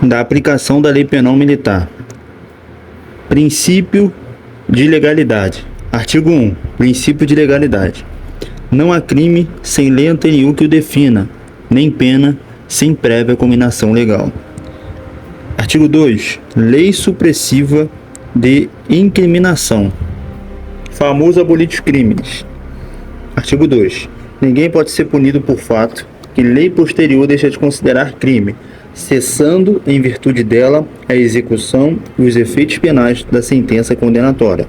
da aplicação da Lei Penal Militar. Princípio de legalidade. Artigo 1. Princípio de legalidade. Não há crime sem lei anterior que o defina, nem pena sem prévia cominação legal. Artigo 2. Lei supressiva de incriminação. Famoso abolir os crimes. Artigo 2. Ninguém pode ser punido por fato que lei posterior deixa de considerar crime, cessando, em virtude dela, a execução e os efeitos penais da sentença condenatória.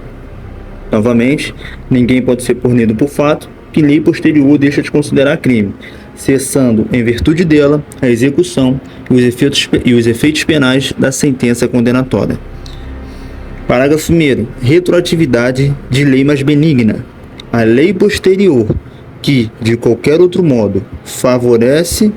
Novamente, ninguém pode ser punido por fato que lei posterior deixa de considerar crime, cessando, em virtude dela, a execução e os efeitos penais da sentença condenatória. Parágrafo 1º. Retroatividade de lei mais benigna. A lei posterior que, de qualquer outro modo, favorece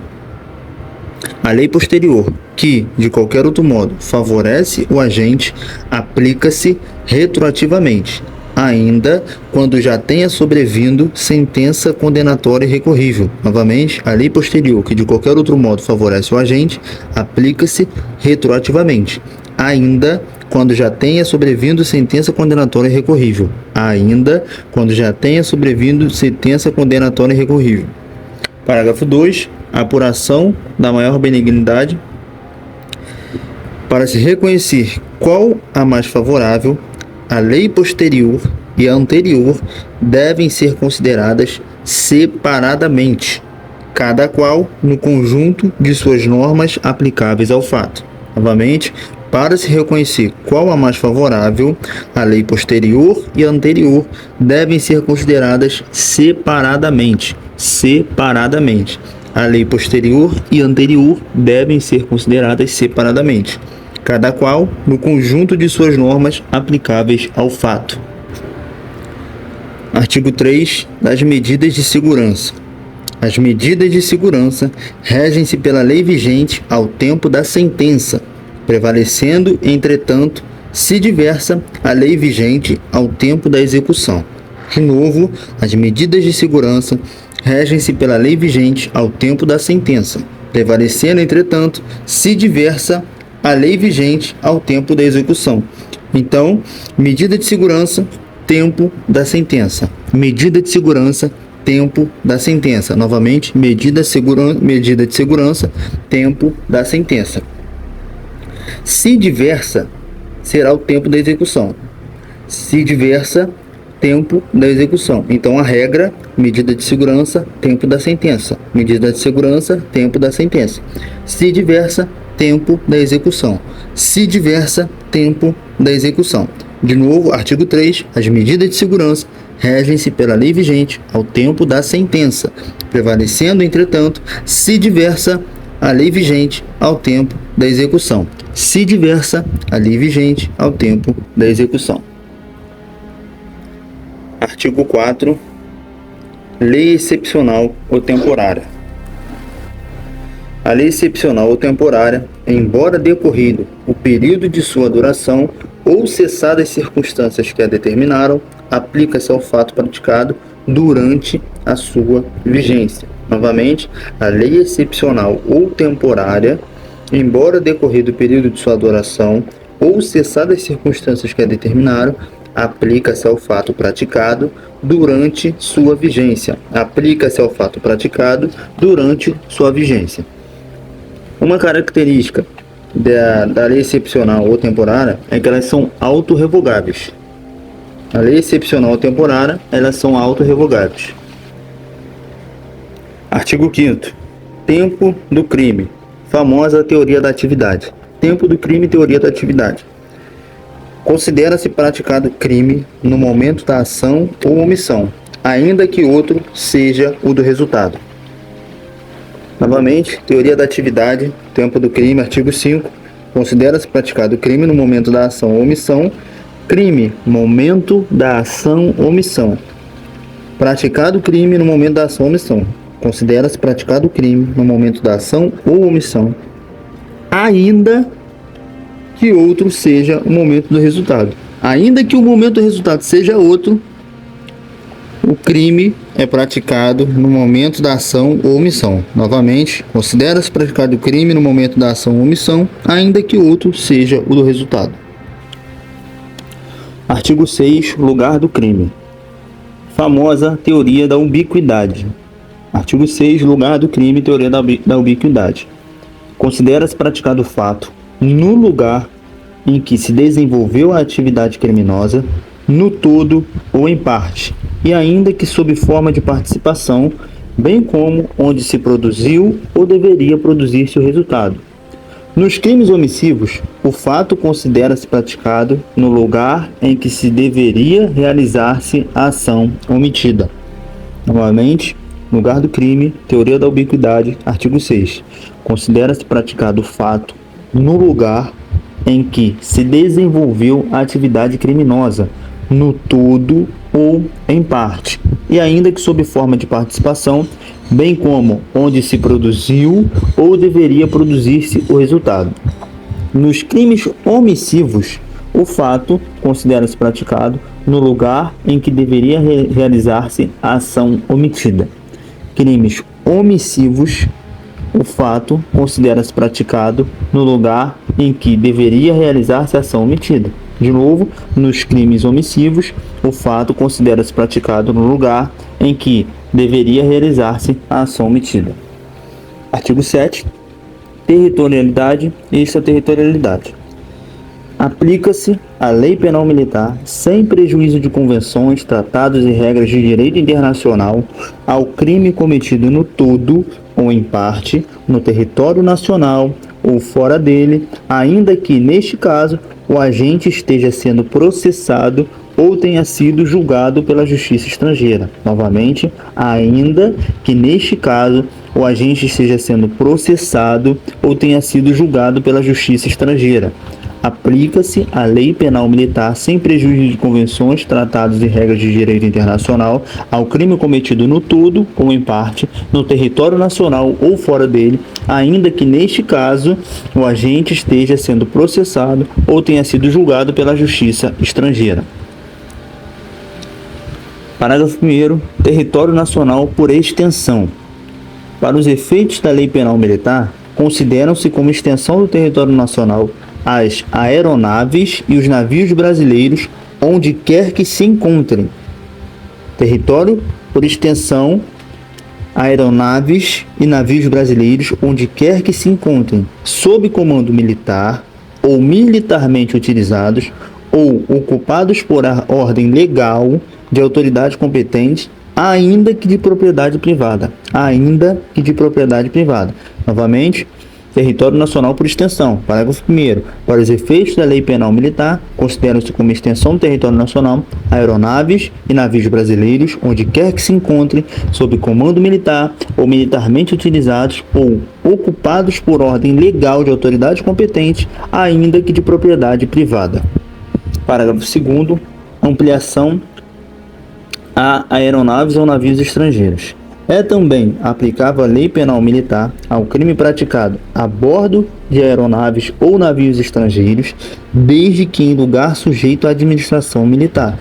o agente, aplica-se retroativamente, ainda quando já tenha sobrevindo sentença condenatória recorrível. Novamente, a lei posterior que, de qualquer outro modo, favorece o agente, aplica-se retroativamente, ainda quando já tenha sobrevindo sentença condenatória recorrível. Parágrafo 2. Apuração da maior benignidade. Para se reconhecer qual a mais favorável, a lei posterior e a anterior devem ser consideradas separadamente, cada qual no conjunto de suas normas aplicáveis ao fato. Novamente, para se reconhecer qual a mais favorável, a lei posterior e a anterior devem ser consideradas separadamente. A lei posterior e anterior devem ser consideradas separadamente, cada qual no conjunto de suas normas aplicáveis ao fato. Artigo 3. Das medidas de segurança. As medidas de segurança regem-se pela lei vigente ao tempo da sentença, prevalecendo, entretanto, se diversa a lei vigente ao tempo da execução. De novo, as medidas de segurança regem-se pela lei vigente ao tempo da sentença, prevalecendo, entretanto, se diversa a lei vigente ao tempo da execução. Então, medida de segurança, tempo da sentença. Medida de segurança, tempo da sentença. Novamente, medida de segurança, tempo da sentença. Se diversa, será o tempo da execução. Se diversa, tempo da execução. Então, a regra, medida de segurança, tempo da sentença. Medida de segurança, tempo da sentença. Se diversa, tempo da execução. Se diversa, tempo da execução. De novo, artigo 3. As medidas de segurança regem-se pela lei vigente ao tempo da sentença, prevalecendo, entretanto, se diversa a lei vigente ao tempo da execução. Se diversa a lei vigente ao tempo da execução. Artigo 4. Lei excepcional ou temporária. A lei excepcional ou temporária, embora decorrido o período de sua duração ou cessadas as circunstâncias que a determinaram, aplica-se ao fato praticado durante a sua vigência. Novamente, a lei excepcional ou temporária, embora decorrido o período de sua duração ou cessadas as circunstâncias que a determinaram, aplica-se ao fato praticado durante sua vigência. Uma característica da lei excepcional ou temporária é que elas são autorrevogáveis. A lei excepcional ou temporária, elas são autorrevogáveis. Artigo 5º. Tempo do crime. Famosa teoria da atividade. Tempo do crime e teoria da atividade. Considera-se praticado crime no momento da ação ou omissão, ainda que outro seja o do resultado. Novamente, teoria da atividade, tempo do crime, artigo 5. Considera-se praticado crime no momento da ação ou omissão. Crime, momento da ação ou omissão. Praticado crime no momento da ação ou omissão. Considera-se praticado crime no momento da ação ou omissão, ainda que outro seja o momento do resultado. Ainda que o momento do resultado seja outro, O crime é praticado no momento da ação ou omissão. Novamente, considera-se praticado o crime no momento da ação ou omissão, ainda que outro seja o do resultado. Artigo 6. Lugar do crime. Famosa teoria da ubiquidade. Artigo 6. Lugar do crime, teoria da ubiquidade. Considera-se praticado o fato no lugar em que se desenvolveu a atividade criminosa, no todo ou em parte, e ainda que sob forma de participação, bem como onde se produziu ou deveria produzir-se o resultado. Nos crimes omissivos, o fato considera-se praticado no lugar em que se deveria realizar-se a ação omitida. Novamente, lugar do crime, teoria da ubiquidade, artigo 6. Considera-se praticado o fato no lugar em que se desenvolveu a atividade criminosa, no todo ou em parte, e ainda que sob forma de participação, bem como onde se produziu ou deveria produzir-se o resultado. Nos crimes omissivos, o fato considera-se praticado no lugar em que deveria realizar-se a ação omitida. Crimes omissivos, o fato considera-se praticado no lugar em que deveria realizar-se a ação omitida. De novo, nos crimes omissivos, o fato considera-se praticado no lugar em que deveria realizar-se a ação omitida. Artigo 7. Territorialidade e extraterritorialidade. Aplica-se a lei penal militar, sem prejuízo de convenções, tratados e regras de direito internacional, ao crime cometido no todo ou em parte, no território nacional ou fora dele, ainda que, neste caso, o agente esteja sendo processado ou tenha sido julgado pela justiça estrangeira. Novamente, ainda que, neste caso, o agente esteja sendo processado ou tenha sido julgado pela justiça estrangeira. Aplica-se a lei penal militar sem prejuízo de convenções, tratados e regras de direito internacional ao crime cometido no todo ou em parte, no território nacional ou fora dele, ainda que neste caso o agente esteja sendo processado ou tenha sido julgado pela justiça estrangeira. Parágrafo 1º. Território nacional por extensão. Para os efeitos da lei penal militar, consideram-se como extensão do território nacional as aeronaves e os navios brasileiros onde quer que se encontrem. Território por extensão, aeronaves e navios brasileiros onde quer que se encontrem, sob comando militar ou militarmente utilizados ou ocupados por ordem legal de autoridade competente, ainda que de propriedade privada. Novamente, território nacional por extensão. Parágrafo 1º. Para os efeitos da lei penal militar, consideram-se como extensão do território nacional aeronaves e navios brasileiros, onde quer que se encontrem, sob comando militar ou militarmente utilizados ou ocupados por ordem legal de autoridade competente, ainda que de propriedade privada. Parágrafo 2º. Ampliação a aeronaves ou navios estrangeiros. É também aplicável a lei penal militar ao crime praticado a bordo de aeronaves ou navios estrangeiros, desde que em lugar sujeito à administração militar.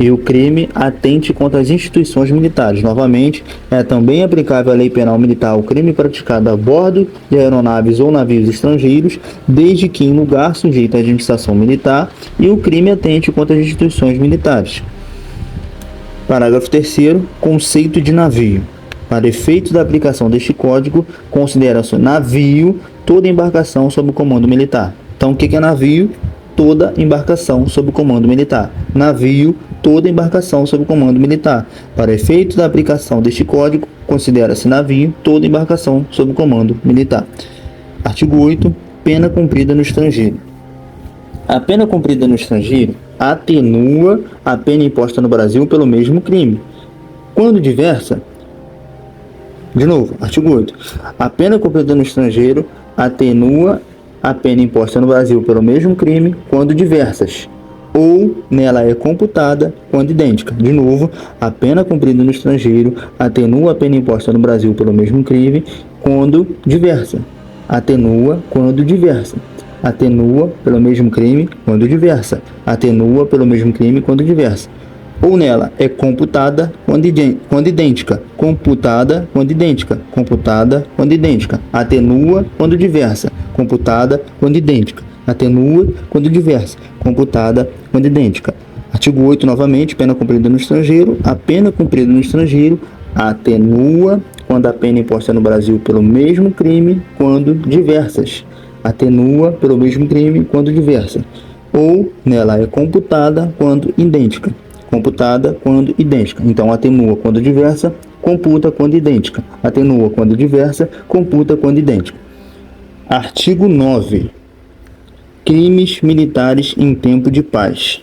E o crime atente contra as instituições militares. Novamente, é também aplicável a lei penal militar ao crime praticado a bordo de aeronaves ou navios estrangeiros, desde que em lugar sujeito à administração militar, e o crime atente contra as instituições militares. Parágrafo 3º. Conceito de navio. Para efeitos da aplicação deste código, considera-se navio toda embarcação sob comando militar. Então, o que é navio? Toda embarcação sob comando militar. Navio, toda embarcação sob comando militar. Para efeitos da aplicação deste código, considera-se navio, toda embarcação sob comando militar. Artigo 8. Pena cumprida no estrangeiro. A pena cumprida no estrangeiro atenua a pena imposta no Brasil pelo mesmo crime. Quando diversa, de novo, artigo 8. A pena cumprida no estrangeiro atenua a pena imposta no Brasil pelo mesmo crime quando diversas, ou nela é computada quando idêntica. De novo, a pena cumprida no estrangeiro atenua a pena imposta no Brasil pelo mesmo crime quando diversa. atenua pelo mesmo crime quando diversa, atenua pelo mesmo crime quando diversa. Ou nela é computada quando idêntica, computada quando idêntica, computada quando idêntica, atenua quando diversa, computada quando idêntica, atenua quando diversa, computada quando idêntica. Artigo 8 novamente, pena cumprida no estrangeiro. A pena cumprida no estrangeiro atenua quando a pena imposta no Brasil pelo mesmo crime quando diversas, atenua pelo mesmo crime quando diversa. Ou nela é computada quando idêntica, computada quando idêntica. Então atenua quando diversa, computa quando idêntica, atenua quando diversa, computa quando idêntica. Artigo 9. Crimes militares em tempo de paz.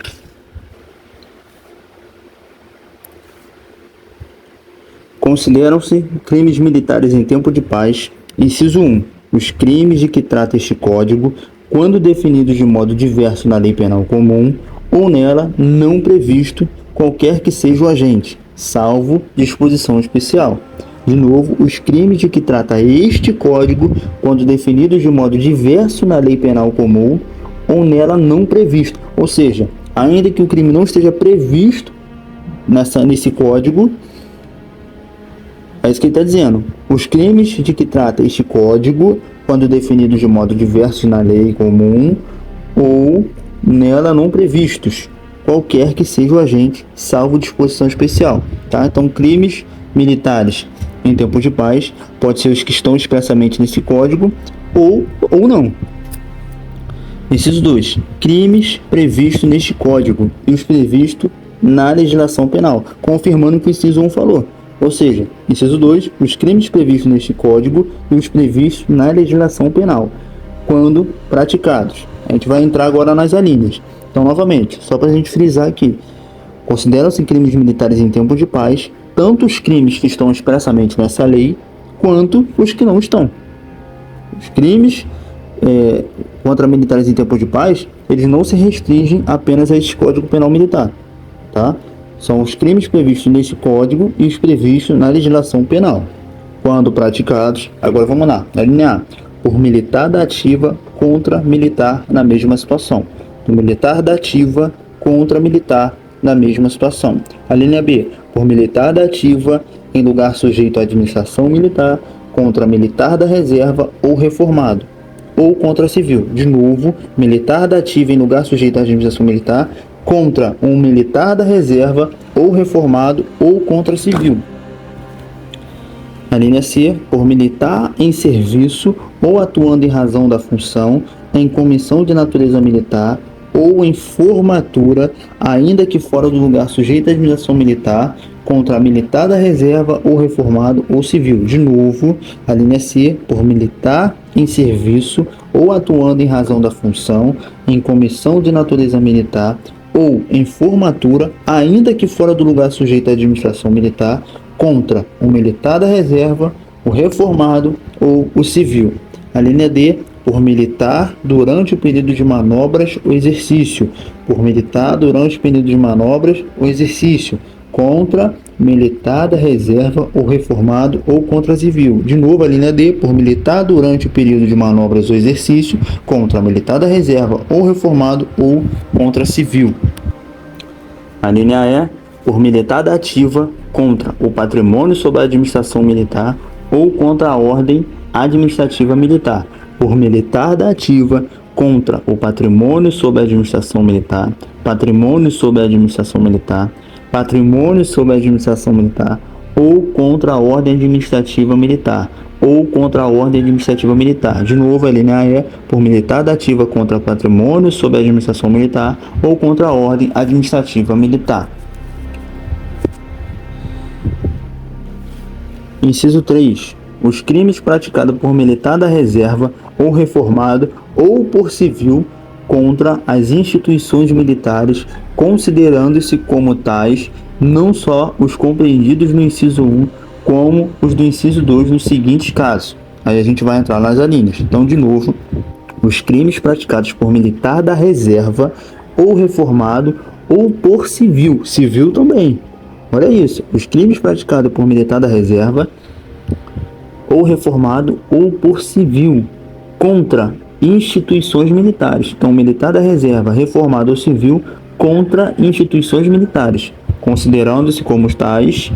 Consideram-se crimes militares em tempo de paz, inciso 1, os crimes de que trata este Código, quando definidos de modo diverso na lei penal comum ou nela não previsto qualquer que seja o agente, salvo disposição especial. De novo, os crimes de que trata este Código, quando definidos de modo diverso na lei penal comum ou nela não previsto, ou seja, ainda que o crime não esteja previsto nesse Código, é isso que ele está dizendo. Os crimes de que trata este Código, quando definidos de modo diverso na lei comum ou nela não previstos, qualquer que seja o agente, salvo disposição especial. Tá? Então, crimes militares em tempo de paz pode ser os que estão expressamente nesse Código ou não. Inciso 2. Crimes previstos neste Código e os previstos na legislação penal, confirmando o que o inciso 1 falou. Ou seja, inciso 2, os crimes previstos neste Código e os previstos na legislação penal, quando praticados. A gente vai entrar agora nas alíneas. Então, novamente, só para a gente frisar aqui, consideram-se crimes militares em tempo de paz, tanto os crimes que estão expressamente nessa lei, quanto os que não estão. Os crimes contra militares em tempo de paz, eles não se restringem apenas a este Código Penal Militar, tá? São os crimes previstos nesse Código e os previstos na legislação penal, quando praticados, agora vamos lá, na linha A, por militar da ativa contra militar na mesma situação. Do militar da ativa contra militar na mesma situação. A linha B, por militar da ativa em lugar sujeito à administração militar contra militar da reserva ou reformado, ou contra civil. De novo, militar da ativa em lugar sujeito à administração militar contra um militar da reserva ou reformado ou contra civil. A linha C, por militar em serviço ou atuando em razão da função em comissão de natureza militar ou em formatura, ainda que fora do lugar sujeito à administração militar, contra militar da reserva ou reformado ou civil. De novo, a linha C, por militar em serviço ou atuando em razão da função em comissão de natureza militar ou em formatura, ainda que fora do lugar sujeito à administração militar, contra o militar da reserva, o reformado ou o civil. A linha D, por militar durante o período de manobras ou exercício, por militar durante o período de manobras ou exercício, contra militar da reserva ou reformado ou contra civil. De novo, a linha D, por militar durante o período de manobras ou exercício, contra militar da reserva ou reformado ou contra civil. A linha E, por militar da ativa contra o patrimônio sob a administração militar ou contra a ordem administrativa militar. Por militar da ativa contra o patrimônio sob a administração militar, patrimônio sob a administração militar, patrimônio sob a administração militar ou contra a ordem administrativa militar ou contra a ordem administrativa militar. De novo, a linha E, por militar da ativa contra patrimônio sob a administração militar ou contra a ordem administrativa militar. Inciso 3. Os crimes praticados por militar da reserva ou reformado ou por civil contra as instituições militares, considerando-se como tais não só os compreendidos no inciso 1, como os do inciso 2 nos seguintes casos. Aí a gente vai entrar nas alíneas. Então, de novo, os crimes praticados por militar da reserva ou reformado ou por civil. Civil também. Olha isso. Os crimes praticados por militar da reserva ou reformado ou por civil contra instituições militares. Então, militar da reserva, reformado ou civil, contra instituições militares, considerando-se como tais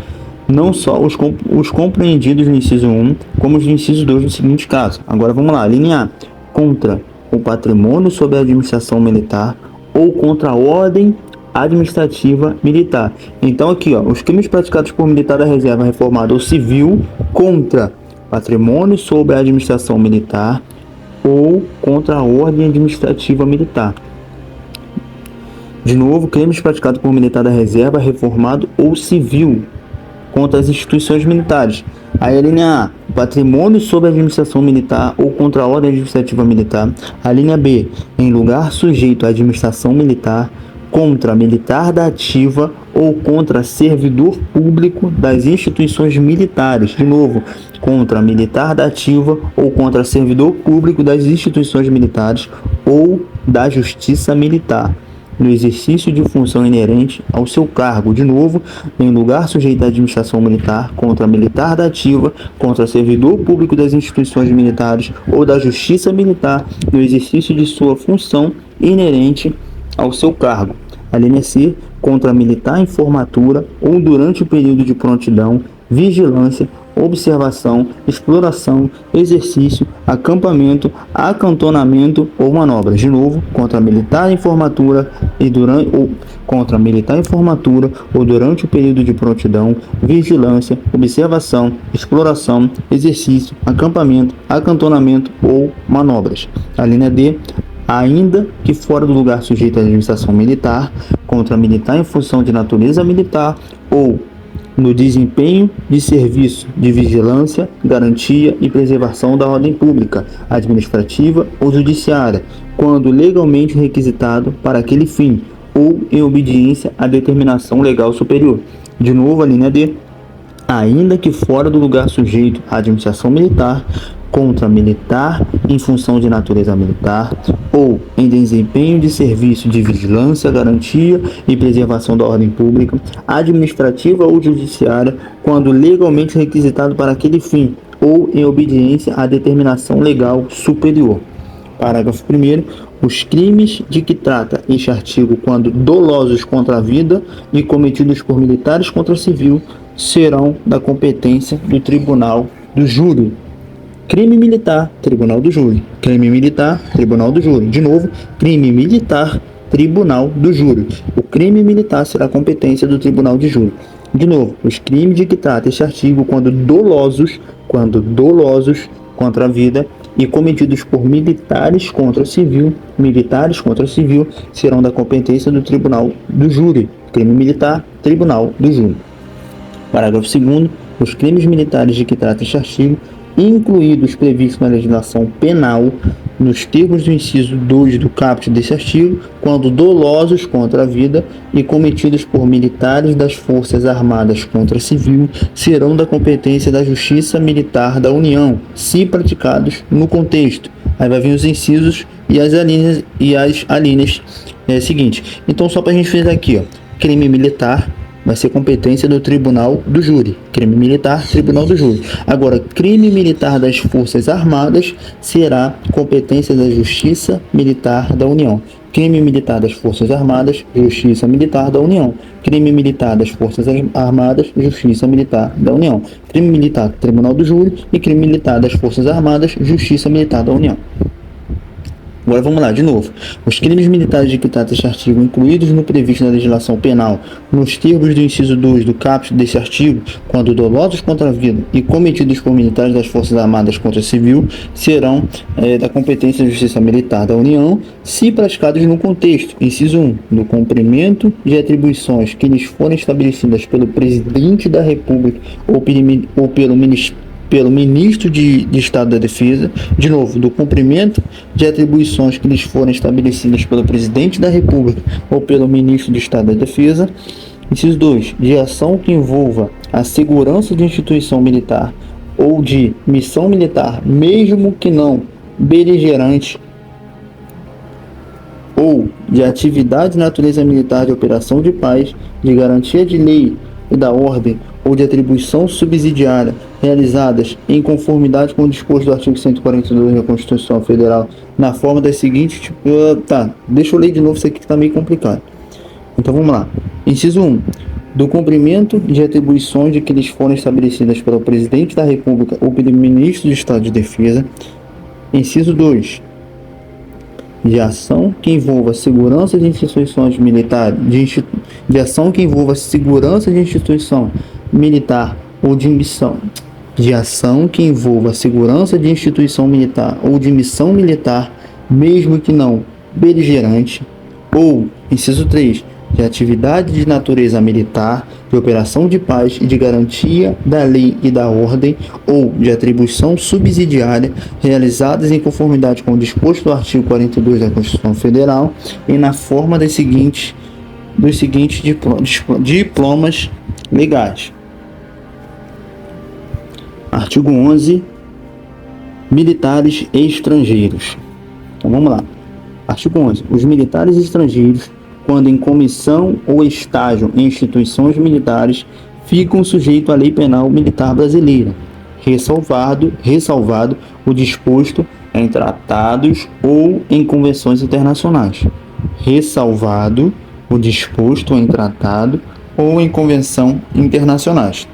não só os compreendidos no inciso 1, como os do inciso 2 no seguinte caso. Agora vamos lá, linha A. Contra o patrimônio sob a administração militar ou contra a ordem administrativa militar. Então aqui, ó, os crimes praticados por militar da reserva, reformado ou civil contra patrimônio sob a administração militar ou contra a ordem administrativa militar. De novo, crimes praticados por militar da reserva, reformado ou civil contra as instituições militares. Aí a linha A, patrimônio sob a administração militar ou contra a ordem administrativa militar. A linha B, em lugar sujeito à administração militar, contra militar da ativa ou contra servidor público das instituições militares. De novo, contra militar da ativa ou contra servidor público das instituições militares ou da justiça militar, no exercício de função inerente ao seu cargo, de novo, em lugar sujeito à administração militar, contra militar da ativa, contra servidor público das instituições militares ou da justiça militar, no exercício de sua função inerente ao seu cargo. A linha C, contra militar em formatura ou durante o período de prontidão, vigilância, observação, exploração, exercício, acampamento, acantonamento ou manobras. De novo, contra militar em formatura contra militar em formatura ou durante o período de prontidão, vigilância, observação, exploração, exercício, acampamento, acantonamento ou manobras. A linha D, ainda que fora do lugar sujeito à administração militar, contra militar em função de natureza militar ou no desempenho de serviço de vigilância, garantia e preservação da ordem pública, administrativa ou judiciária, quando legalmente requisitado para aquele fim, ou em obediência à determinação legal superior. De novo, a linha D, ainda que fora do lugar sujeito à administração militar, contra militar em função de natureza militar ou em desempenho de serviço de vigilância, garantia e preservação da ordem pública, administrativa ou judiciária, quando legalmente requisitado para aquele fim ou em obediência à determinação legal superior. Parágrafo 1º. Os crimes de que trata este artigo, quando dolosos contra a vida e cometidos por militares contra civil, serão da competência do Tribunal do Júri. Crime militar, Tribunal do Júri. Crime militar, Tribunal do Júri. De novo, crime militar, Tribunal do Júri. O crime militar será competência do Tribunal de Júri. De novo, os crimes de que trata este artigo, quando dolosos contra a vida e cometidos por militares contra civil, serão da competência do Tribunal do Júri. Crime militar, Tribunal do Júri. Parágrafo 2º. Os crimes militares de que trata este artigo, incluídos previstos na legislação penal, nos termos do inciso 2 do caput desse artigo, quando dolosos contra a vida e cometidos por militares das Forças Armadas contra civil, serão da competência da Justiça Militar da União, se praticados no contexto. Aí vai vir os incisos e as alíneas seguintes. Então, só para a gente fazer aqui, ó, crime militar vai ser competência do Tribunal do Júri. Crime militar, Tribunal do Júri. Agora, crime militar das Forças Armadas será competência da Justiça Militar da União. Crime militar das Forças Armadas, Justiça Militar da União. Crime militar das Forças Armadas, Justiça Militar da União. Crime militar, Tribunal do Júri. E crime militar das Forças Armadas, Justiça Militar da União. Agora vamos lá, de novo. Os crimes militares de que trata este artigo, incluídos no previsto na legislação penal, nos termos do inciso 2 do caput deste artigo, quando dolosos contra a vida e cometidos por militares das Forças Armadas contra civil, serão da competência da Justiça Militar da União, se praticados no contexto, inciso 1, no cumprimento de atribuições que lhes forem estabelecidas pelo Presidente da República ou pelo Ministro de Estado da Defesa, de novo, do cumprimento de atribuições que lhes forem estabelecidas pelo Presidente da República ou pelo Ministro de Estado da Defesa. Inciso 2, de ação que envolva a segurança de instituição militar ou de missão militar, mesmo que não beligerante, ou de atividade de natureza militar de operação de paz, de garantia de lei e da ordem, ou de atribuição subsidiária realizadas em conformidade com o disposto do artigo 142 da Constituição Federal na forma das seguintes... deixa eu ler de novo isso aqui que está meio complicado. Então vamos lá. Inciso 1. Do cumprimento de atribuições de que lhes forem estabelecidas pelo Presidente da República ou pelo Ministro do Estado de Defesa. Inciso 2. De ação que envolva segurança de instituições militares, de ação que envolva segurança de instituição militar ou de missão, de ação que envolva segurança de instituição militar ou de missão militar, mesmo que não beligerante, ou, inciso 3, de atividade de natureza militar, de operação de paz e de garantia da lei e da ordem, ou de atribuição subsidiária, realizadas em conformidade com o disposto do artigo 42 da Constituição Federal e na forma dos seguintes diplomas legais. Artigo 11. Militares estrangeiros. Então vamos lá. Artigo 11. Os militares estrangeiros, quando em comissão ou estágio em instituições militares, ficam sujeitos à lei penal militar brasileira, ressalvado o disposto em tratados ou em convenções internacionais. Ressalvado o disposto em tratado ou em convenção internacionais.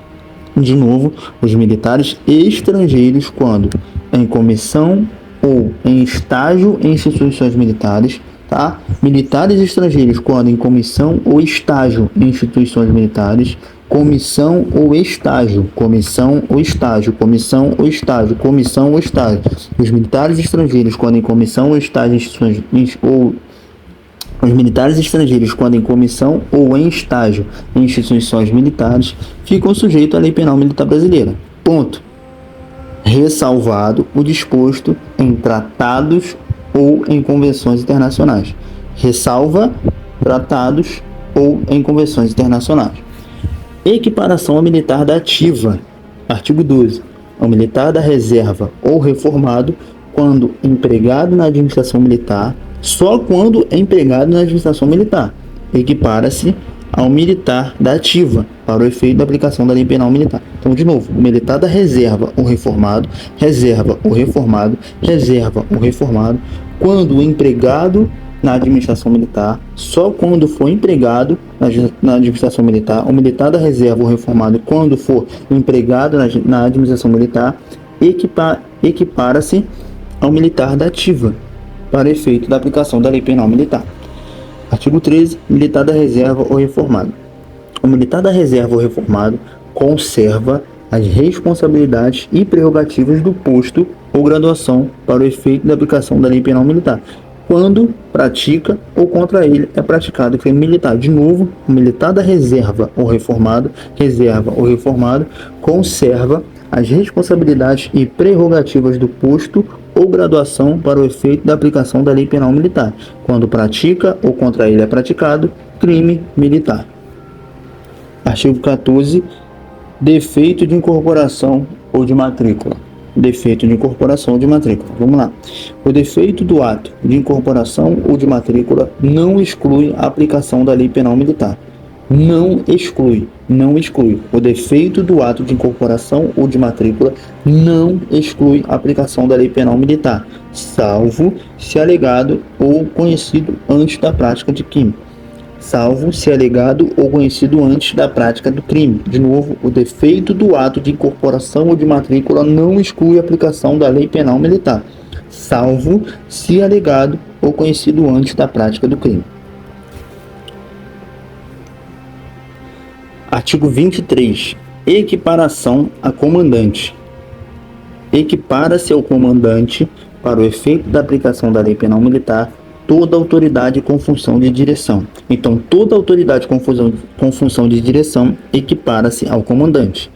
De novo, os militares estrangeiros, quando em comissão ou em estágio em instituições militares, tá? Militares estrangeiros, quando em comissão ou estágio em instituições militares, comissão ou estágio, comissão ou estágio, comissão ou estágio, comissão ou estágio. Os militares estrangeiros, quando em comissão ou estágio em instituições os militares estrangeiros, quando em comissão ou em estágio em instituições militares, ficam sujeitos à lei penal militar brasileira. Ponto. Ressalvado o disposto em tratados ou em convenções internacionais. Ressalva tratados ou em convenções internacionais. Equiparação ao militar da ativa. Artigo 12. Ao militar da reserva ou reformado, quando empregado na administração militar, só quando é empregado na administração militar, equipara-se ao militar da ativa, para o efeito da aplicação da lei penal militar. Então, de novo, o militar da reserva ou reformado, reserva ou reformado, reserva ou reformado, quando empregado na administração militar, só quando for empregado na administração militar, o militar da reserva ou reformado, quando for empregado na administração militar, equipara-se ao militar da ativa, para efeito da aplicação da lei penal militar. Artigo 13. Militar da reserva ou reformado. O militar da reserva ou reformado conserva as responsabilidades e prerrogativas do posto ou graduação para o efeito da aplicação da lei penal militar, quando pratica ou contra ele é praticado crime militar. De novo, o militar da reserva ou reformado conserva as responsabilidades e prerrogativas do posto ou graduação para o efeito da aplicação da lei penal militar, quando pratica ou contra ele é praticado crime militar. Artigo 14. Defeito de incorporação ou de matrícula. Defeito de incorporação ou de matrícula. Vamos lá. O defeito do ato de incorporação ou de matrícula não exclui a aplicação da lei penal militar. Não exclui. O defeito do ato de incorporação ou de matrícula não exclui a aplicação da lei penal militar, salvo se alegado ou conhecido antes da prática de crime. Salvo se alegado ou conhecido antes da prática do crime. De novo, o defeito do ato de incorporação ou de matrícula não exclui a aplicação da lei penal militar, salvo se alegado ou conhecido antes da prática do crime. Artigo 23. Equiparação a comandante. Equipara-se ao comandante, para o efeito da aplicação da lei penal militar, toda autoridade com função de direção. Então, toda autoridade com função de direção equipara-se ao comandante.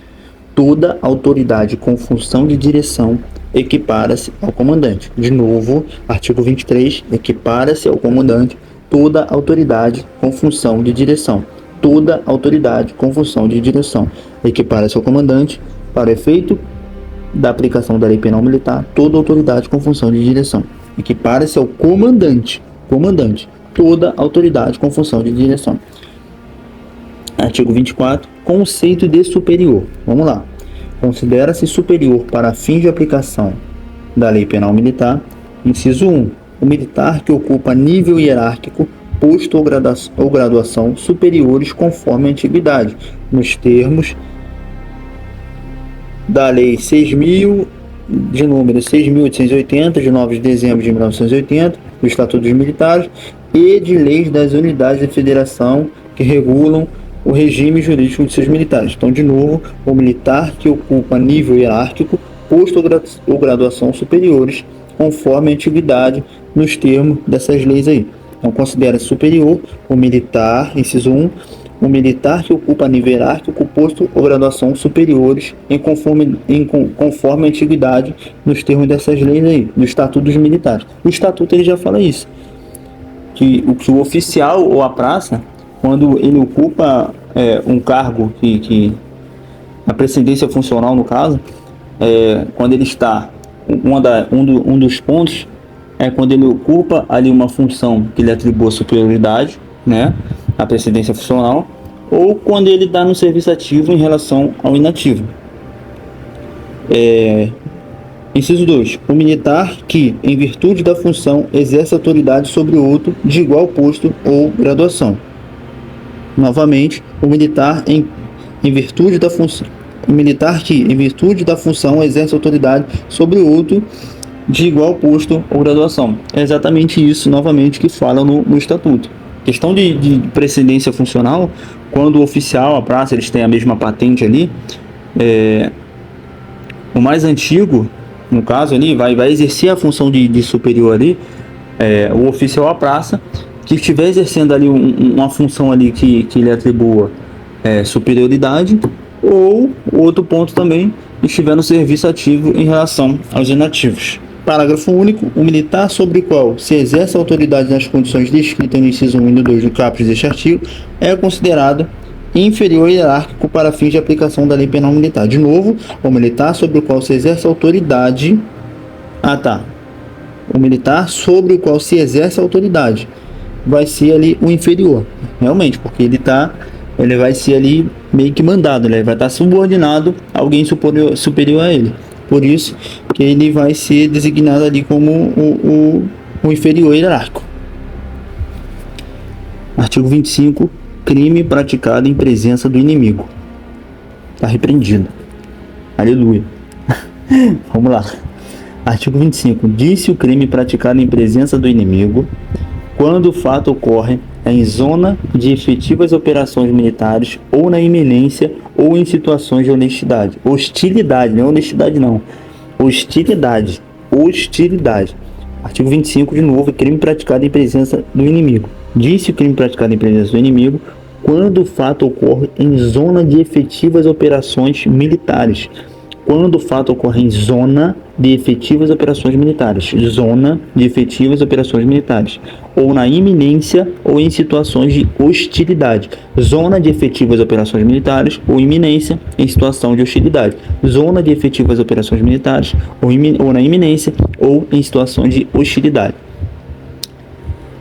Toda autoridade com função de direção equipara-se ao comandante. De novo, artigo 23. Equipara-se ao comandante toda autoridade com função de direção. Toda autoridade com função de direção equipara-se ao comandante, para efeito da aplicação da lei penal militar, toda autoridade com função de direção equipara-se ao comandante, toda autoridade com função de direção. Artigo 24. Conceito de superior. Vamos lá. Considera-se superior para fins de aplicação da Lei Penal Militar. Inciso 1. O militar que ocupa nível hierárquico, posto ou graduação superiores conforme a antiguidade, nos termos da Lei 6.000, de número 6.880, de 9 de dezembro de 1980, do Estatuto dos Militares, e de leis das unidades de federação que regulam o regime jurídico de seus militares. Então, de novo, o militar que ocupa nível hierárquico, posto ou graduação superiores, conforme a antiguidade, nos termos dessas leis aí. Então, considera superior o militar, inciso 1, o militar que ocupa nível hierárquico, posto ou graduação superiores, conforme a antiguidade, nos termos dessas leis aí, do Estatuto dos Militares. O Estatuto ele já fala isso, que o oficial ou a praça, quando ele ocupa um cargo que a precedência funcional, no caso, quando ele está, um dos pontos é quando ele ocupa ali uma função que lhe atribua superioridade, né, a precedência funcional, ou quando ele está no serviço ativo em relação ao inativo. Inciso 2. O militar que, em virtude da função, exerce autoridade sobre outro de igual posto ou graduação. Novamente, o militar em virtude da função, o militar que, em virtude da função, exerce autoridade sobre outro de igual posto ou graduação. É exatamente isso, novamente, que fala no Estatuto. Questão de precedência funcional, quando o oficial, a praça, eles têm a mesma patente ali, o mais antigo, no caso ali, vai exercer a função de superior ali, o oficial, a praça, que estiver exercendo ali uma função ali que lhe atribua superioridade, ou outro ponto também, estiver no serviço ativo em relação aos inativos. Parágrafo único. O militar sobre o qual se exerce a autoridade nas condições descritas no inciso 1 e no 2 do caput deste artigo é considerado inferior hierárquico para fins de aplicação da Lei Penal Militar. De novo, o militar sobre o qual se exerce a autoridade... O militar sobre o qual se exerce a autoridade vai ser ali o inferior, realmente, porque ele vai ser ali meio que mandado, ele vai estar subordinado a alguém superior a ele. Por isso que ele vai ser designado ali como o inferior hierárquico. Artigo 25. Crime praticado em presença do inimigo. Está repreendido. Aleluia. Vamos lá. Artigo 25. Diz-se o crime praticado em presença do inimigo quando o fato ocorre em zona de efetivas operações militares ou na iminência ou em situações de honestidade. Hostilidade, não é honestidade não. Hostilidade. Artigo 25, de novo, crime praticado em presença do inimigo. Diz-se o crime praticado em presença do inimigo quando o fato ocorre em zona de efetivas operações militares. Quando o fato ocorre em zona de efetivas operações militares. Zona de efetivas operações militares. Ou na iminência ou em situações de hostilidade. Zona de efetivas operações militares ou iminência em situação de hostilidade. Zona de efetivas operações militares ou na iminência ou em situações de hostilidade.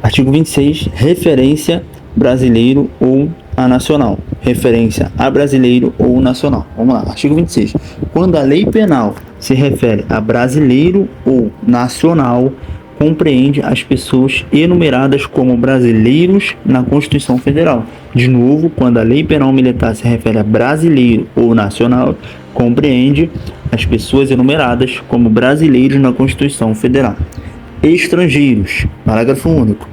Artigo 26. Referência brasileiro ou a nacional. Referência a brasileiro ou nacional. Vamos lá. Artigo 26. Quando a lei penal se refere a brasileiro ou nacional, compreende as pessoas enumeradas como brasileiros na Constituição Federal. De novo, quando a lei penal militar se refere a brasileiro ou nacional, compreende as pessoas enumeradas como brasileiros na Constituição Federal. Estrangeiros. Parágrafo único.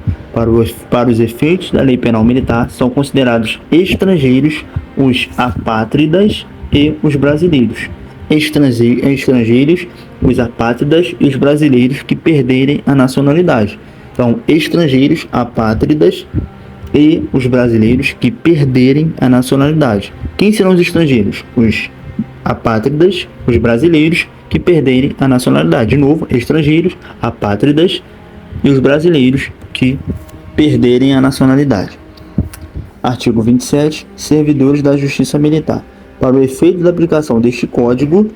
Para os efeitos da lei penal militar, são considerados estrangeiros os apátridas e os brasileiros. Estrangeiros, os apátridas e os brasileiros que perderem a nacionalidade. Então, estrangeiros, apátridas e os brasileiros que perderem a nacionalidade. Quem serão os estrangeiros? Os apátridas, os brasileiros que perderem a nacionalidade. De novo, estrangeiros, apátridas e os brasileiros que perderem a nacionalidade. Artigo 27. Servidores da Justiça Militar. Para o efeito da aplicação deste Código,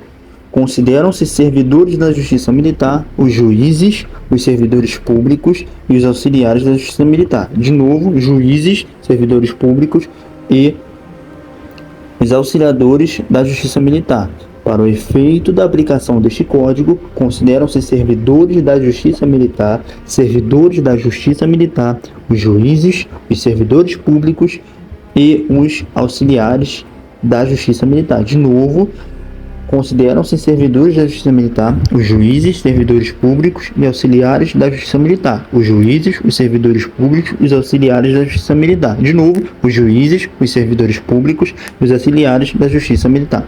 consideram-se servidores da Justiça Militar os juízes, os servidores públicos e os auxiliares da Justiça Militar. De novo, juízes, servidores públicos e os auxiliadores da Justiça Militar. Para o efeito da aplicação deste Código, consideram-se servidores da Justiça Militar, servidores da Justiça Militar, os juízes, os servidores públicos e os auxiliares da Justiça Militar. De novo, consideram-se servidores da Justiça Militar os juízes, servidores públicos e auxiliares da Justiça Militar. Os juízes, os servidores públicos e os auxiliares da Justiça Militar. De novo, os juízes, os servidores públicos e os auxiliares da Justiça Militar.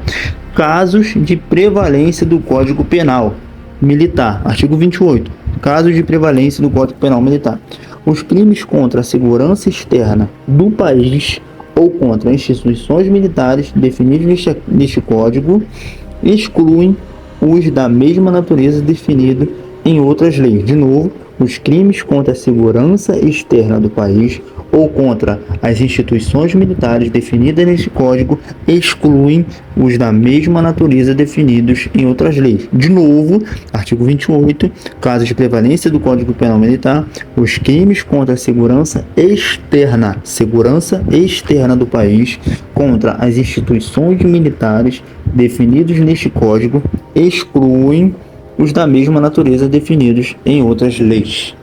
Casos de prevalência do Código Penal Militar. Artigo 28. Casos de prevalência do Código Penal Militar. Os crimes contra a segurança externa do país ou contra instituições militares definidos neste Código excluem os da mesma natureza definidos em outras leis. De novo, os crimes contra a segurança externa do país ou contra as instituições militares definidas neste Código excluem os da mesma natureza definidos em outras leis. De novo, artigo 28, casos de prevalência do Código Penal Militar, os crimes contra a segurança externa do país, contra as instituições militares definidos neste Código excluem os da mesma natureza definidos em outras leis.